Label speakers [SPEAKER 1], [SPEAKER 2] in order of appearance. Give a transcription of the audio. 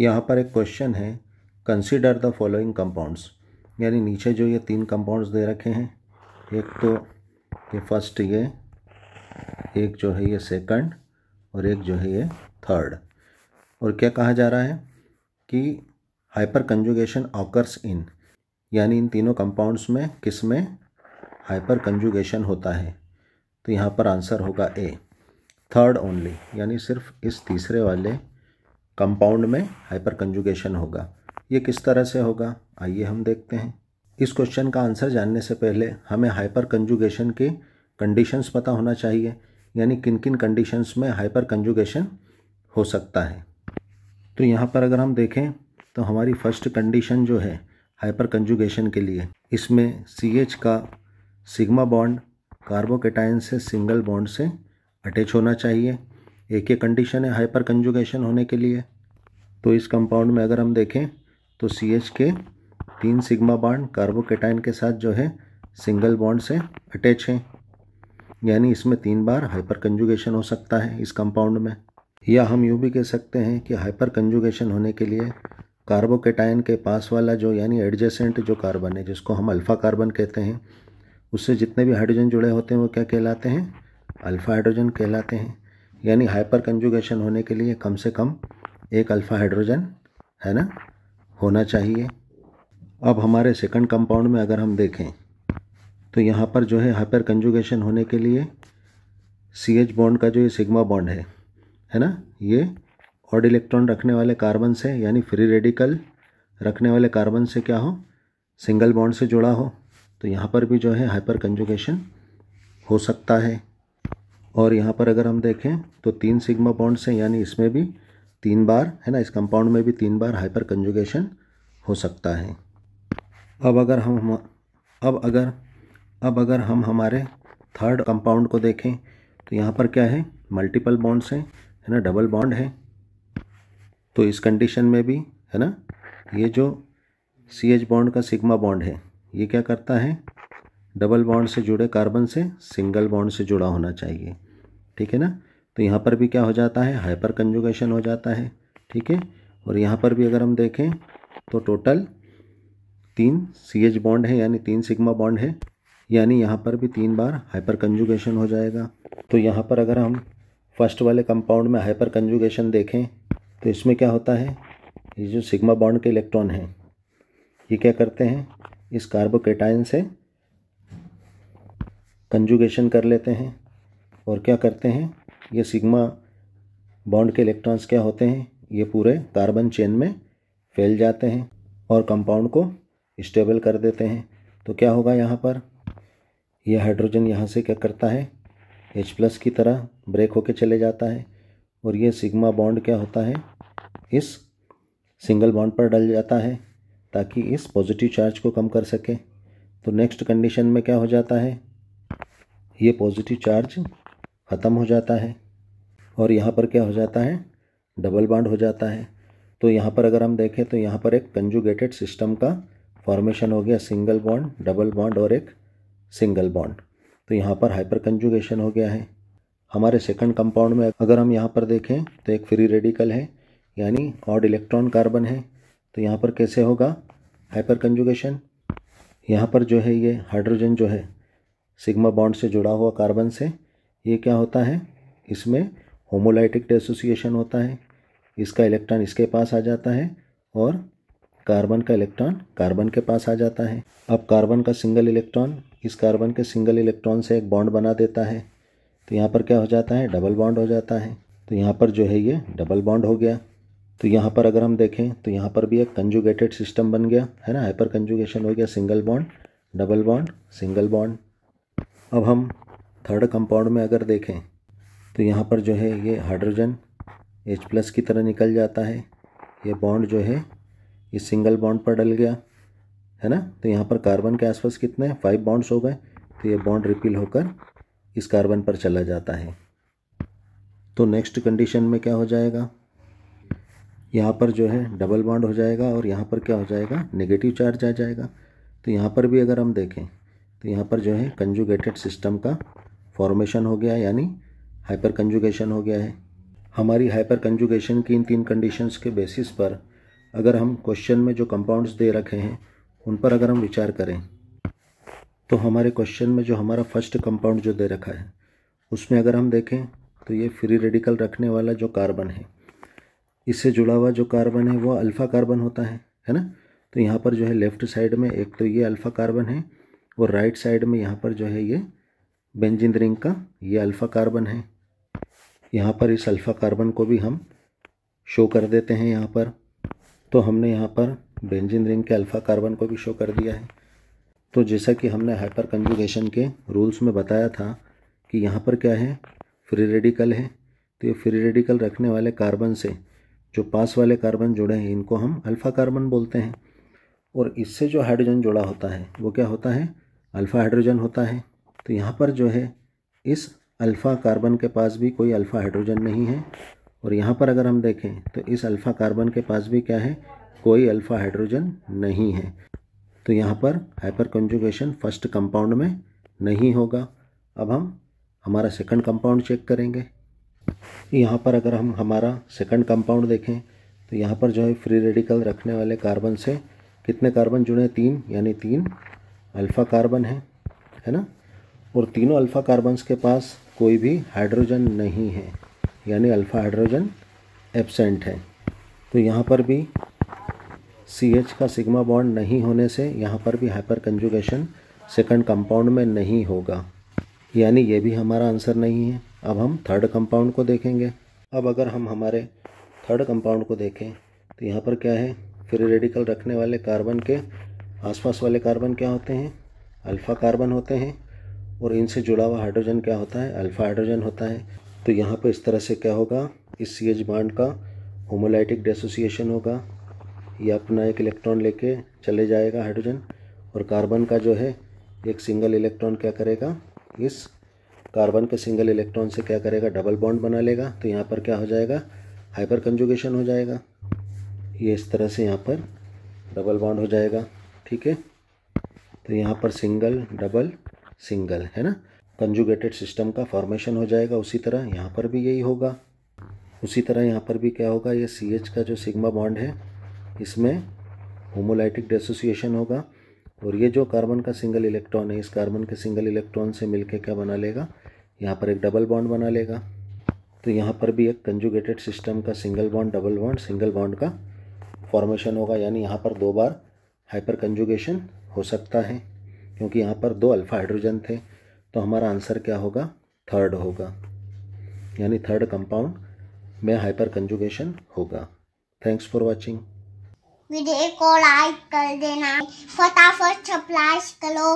[SPEAKER 1] यहाँ पर एक क्वेश्चन है, कंसीडर द फॉलोइंग कंपाउंड्स, यानी नीचे जो ये 3 कंपाउंड्स दे रखे हैं, एक तो ये फर्स्ट, ये एक जो है ये सेकंड और एक जो है ये थर्ड। और क्या कहा जा रहा है कि हाइपर कंजुगेशन ऑकर्स इन, यानी इन तीनों कंपाउंड्स में किस में हाइपर कंजुगेशन होता है। तो यहाँ पर आंसर होगा ए, थर्ड ओनली, यानी सिर्फ इस तीसरे वाले कंपाउंड में हाइपर कंजुगेशन होगा। ये किस तरह से होगा, आइए हम देखते हैं। इस क्वेश्चन का आंसर जानने से पहले हमें हाइपर कंजुगेशन के कंडीशंस पता होना चाहिए, यानी किन किन कंडीशंस में हाइपर कंजुगेशन हो सकता है। तो यहाँ पर अगर हम देखें तो हमारी फर्स्ट कंडीशन जो है हाइपर कंजुगेशन के लिए, इसमें CH का सिग्मा बॉन्ड कार्बोकेटायन से सिंगल बॉन्ड से अटैच होना चाहिए। एक ये कंडीशन है हाइपर कंजुगेशन होने के लिए। तो इस कंपाउंड में अगर हम देखें तो CH के 3 सिग्मा बॉन्ड कार्बोकेटायन के साथ जो है सिंगल बॉन्ड से अटैच हैं, यानी इसमें 3 बार हाइपर कंजुगेशन हो सकता है इस कंपाउंड में। या हम यूँ भी कह सकते हैं कि हाइपर कंजुगेशन होने के लिए कार्बोकेटायन के पास वाला जो, यानी एडजेसेंट जो कार्बन है, जिसको हम अल्फ़ा कार्बन कहते हैं, उससे जितने भी हाइड्रोजन जुड़े होते हैं वो क्या कहलाते हैं, अल्फ़ा हाइड्रोजन कहलाते हैं। यानी हाइपर कंजुगेशन होने के लिए कम से कम एक अल्फ़ा हाइड्रोजन है ना होना चाहिए। अब हमारे सेकंड कंपाउंड में अगर हम देखें तो यहाँ पर जो है हाइपर कंजुगेशन होने के लिए CH बॉन्ड का जो ये सिग्मा बॉन्ड है ना, ये ऑड इलेक्ट्रॉन रखने वाले कार्बन से, यानी फ्री रेडिकल रखने वाले कार्बन से क्या हो, सिंगल बॉन्ड से जुड़ा हो। तो यहाँ पर भी जो है हाइपर कंजुगेशन हो सकता है। और यहाँ पर अगर हम देखें तो 3 सिग्मा बॉन्ड से, यानी इसमें भी 3 बार है ना, इस कंपाउंड में भी 3 बार हाइपर कंजुगेशन हो सकता है। अब अगर हम हमारे थर्ड कंपाउंड को देखें तो यहाँ पर क्या है, मल्टीपल बॉन्ड्स हैं, है ना, डबल बॉन्ड है। तो इस कंडीशन में भी है ना, ये जो CH बॉन्ड का सिग्मा बॉन्ड है, ये क्या करता है, डबल बॉन्ड से जुड़े कार्बन से सिंगल बॉन्ड से जुड़ा होना चाहिए, ठीक है ना। तो यहाँ पर भी क्या हो जाता है, हाइपर कंजुगेशन हो जाता है, ठीक है। और यहाँ पर भी अगर हम देखें तो टोटल 3 CH बॉन्ड है, यानी 3 सिग्मा बॉन्ड है, यानी यहाँ पर भी 3 बार हाइपर कंजुगेशन हो जाएगा। तो यहाँ पर अगर हम फर्स्ट वाले कंपाउंड में हाइपर कंजुगेशन देखें तो इसमें क्या होता है, ये जो सिग्मा बॉन्ड के इलेक्ट्रॉन हैं ये क्या करते हैं, इस कार्बोकेटायन से कंजुगेशन कर लेते हैं और क्या करते हैं, ये सिग्मा बॉन्ड के इलेक्ट्रॉन्स क्या होते हैं, ये पूरे कार्बन चेन में फैल जाते हैं और कंपाउंड को स्टेबल कर देते हैं। तो क्या होगा, यहाँ पर ये हाइड्रोजन यहाँ से क्या करता है, H+ की तरह ब्रेक होके चले जाता है और ये सिग्मा बॉन्ड क्या होता है, इस सिंगल बॉन्ड पर डल जाता है ताकि इस पॉजिटिव चार्ज को कम कर सके। तो नेक्स्ट कंडीशन में क्या हो जाता है, ये पॉजिटिव चार्ज ख़त्म हो जाता है और यहाँ पर क्या हो जाता है, डबल बॉन्ड हो जाता है। तो यहाँ पर अगर हम देखें तो यहाँ पर एक कंजुगेटेड सिस्टम का फॉर्मेशन हो गया, सिंगल बॉन्ड, डबल बॉन्ड और एक सिंगल बॉन्ड। तो यहाँ पर हाइपर कंजुगेशन हो गया है। हमारे सेकंड कंपाउंड में अगर हम यहाँ पर देखें तो एक फ्री रेडिकल है, यानी ऑड इलेक्ट्रॉन कार्बन है। तो यहाँ पर कैसे होगा हाइपर कंजुगेशन, यहाँ पर जो है ये हाइड्रोजन जो है सिग्मा बॉन्ड से जुड़ा हुआ कार्बन से, ये क्या होता है, इसमें होमोलाइटिक डिसोसिएशन होता है, इसका इलेक्ट्रॉन इसके पास आ जाता है और कार्बन का इलेक्ट्रॉन कार्बन के पास आ जाता है। अब कार्बन का सिंगल इलेक्ट्रॉन इस कार्बन के सिंगल इलेक्ट्रॉन से एक बॉन्ड बना देता है। तो यहाँ पर क्या हो जाता है, डबल बॉन्ड हो जाता है। तो यहाँ पर जो है ये डबल बॉन्ड हो गया। तो यहाँ पर अगर हम देखें तो यहाँ पर भी एक कंजुगेटेड सिस्टम बन गया है ना, हाइपर कंजुगेशन हो गया, single bond, double bond, single bond. अब हम थर्ड कंपाउंड में अगर देखें तो यहाँ पर जो है ये हाइड्रोजन H+ की तरह निकल जाता है, ये बॉन्ड जो है इस सिंगल बॉन्ड पर डल गया है ना। तो यहाँ पर कार्बन के आसपास कितने 5 बॉन्ड्स हो गए, तो ये बॉन्ड रिपील होकर इस कार्बन पर चला जाता है। तो नेक्स्ट कंडीशन में क्या हो जाएगा, यहाँ पर जो है डबल बॉन्ड हो जाएगा और यहाँ पर क्या हो जाएगा, नेगेटिव चार्ज आ जाएगा। तो यहाँ पर भी अगर हम देखें तो यहाँ पर जो है कंजुगेटेड सिस्टम का फॉर्मेशन हो गया, यानी हाइपर कंजुगेशन हो गया है। हमारी हाइपर कंजुगेशन की इन 3 कंडीशंस के बेसिस पर अगर हम क्वेश्चन में जो कंपाउंड्स दे रखे हैं उन पर अगर हम विचार करें तो हमारे क्वेश्चन में जो हमारा फर्स्ट कंपाउंड जो दे रखा है उसमें अगर हम देखें तो ये फ्री रेडिकल रखने वाला जो कार्बन है, इससे जुड़ा हुआ जो कार्बन है वो अल्फ़ा कार्बन होता है ना। तो यहाँ पर जो है लेफ़्ट साइड में एक तो ये अल्फ़ा कार्बन है और राइट साइड में यहाँ पर जो है ये बेंजीन रिंग का ये अल्फ़ा कार्बन है। यहाँ पर इस अल्फ़ा कार्बन को भी हम शो कर देते हैं यहाँ पर। तो हमने यहाँ पर बेंजीन रिंग के अल्फ़ा कार्बन को भी शो कर दिया है। तो जैसा कि हमने हाइपर कंजुगेशन के रूल्स में बताया था कि यहाँ पर क्या है, फ्री रेडिकल है। तो ये फ्री रेडिकल रखने वाले कार्बन से जो पास वाले कार्बन जुड़े हैं इनको हम अल्फ़ा कार्बन बोलते हैं, और इससे जो हाइड्रोजन जुड़ा होता है वो क्या होता है, अल्फ़ा हाइड्रोजन होता है। तो यहाँ पर जो है इस अल्फ़ा कार्बन के पास भी कोई अल्फ़ा हाइड्रोजन नहीं है, और यहाँ पर अगर हम देखें तो इस अल्फ़ा कार्बन के पास भी क्या है, कोई अल्फ़ा हाइड्रोजन नहीं है। तो यहाँ पर हाइपर कंजुगेशन फर्स्ट कंपाउंड में नहीं होगा। अब हम हमारा सेकंड कंपाउंड चेक करेंगे। यहाँ पर अगर हम हमारा सेकंड कंपाउंड देखें तो यहाँ पर जो है फ्री रेडिकल रखने वाले कार्बन से कितने कार्बन जुड़े, 3, यानी 3 अल्फ़ा कार्बन है ना। और तीनों अल्फ़ा कार्बन्स के पास कोई भी हाइड्रोजन नहीं है, यानी अल्फ़ा हाइड्रोजन एब्सेंट है। तो यहाँ पर भी CH का सिग्मा बॉन्ड नहीं होने से यहाँ पर भी हाइपर कंजुगेशन सेकंड कंपाउंड में नहीं होगा, यानी ये भी हमारा आंसर नहीं है। अब हम थर्ड कंपाउंड को देखेंगे। अब अगर हम हमारे थर्ड कंपाउंड को देखें तो यहाँ पर क्या है, फ्री रेडिकल रखने वाले कार्बन के आसपास वाले कार्बन क्या होते हैं, अल्फ़ा कार्बन होते हैं, और इनसे जुड़ा हुआ हाइड्रोजन क्या होता है, अल्फ़ा हाइड्रोजन होता है। तो यहाँ पर इस तरह से क्या होगा, इस CH बॉन्ड का होमोलाइटिक डिसोसिएशन होगा, ये अपना एक इलेक्ट्रॉन लेके चले जाएगा हाइड्रोजन, और कार्बन का जो है एक सिंगल इलेक्ट्रॉन क्या करेगा, इस कार्बन के सिंगल इलेक्ट्रॉन से क्या करेगा, डबल बॉन्ड बना लेगा। तो यहाँ पर क्या हो जाएगा, हाइपर कंजुगेशन हो जाएगा। ये इस तरह से यहाँ पर डबल बॉन्ड हो जाएगा, ठीक है। तो यहाँ पर सिंगल डबल सिंगल है ना, कंजुगेटेड सिस्टम का फॉर्मेशन हो जाएगा। उसी तरह यहाँ पर भी यही होगा। उसी तरह यहाँ पर भी क्या होगा, ये CH का जो सिग्मा बॉन्ड है इसमें होमोलाइटिक डिसोसिएशन होगा, और ये जो कार्बन का सिंगल इलेक्ट्रॉन है इस कार्बन के सिंगल इलेक्ट्रॉन से मिलके क्या बना लेगा, यहाँ पर एक डबल बॉन्ड बना लेगा। तो यहाँ पर भी एक कंजुगेटेड सिस्टम का single bond double bond single bond का फॉर्मेशन होगा, यानी यहाँ पर 2 बार हाइपर कंजुगेशन हो सकता है, क्योंकि यहाँ पर 2 अल्फ़ा हाइड्रोजन थे। तो हमारा आंसर क्या होगा, थर्ड होगा, यानी थर्ड कंपाउंड में हाइपर कंजुगेशन होगा। Thanks for watching.
[SPEAKER 2] वीडियो को लाइक कर देना, फटाफट सब्सक्राइब करो।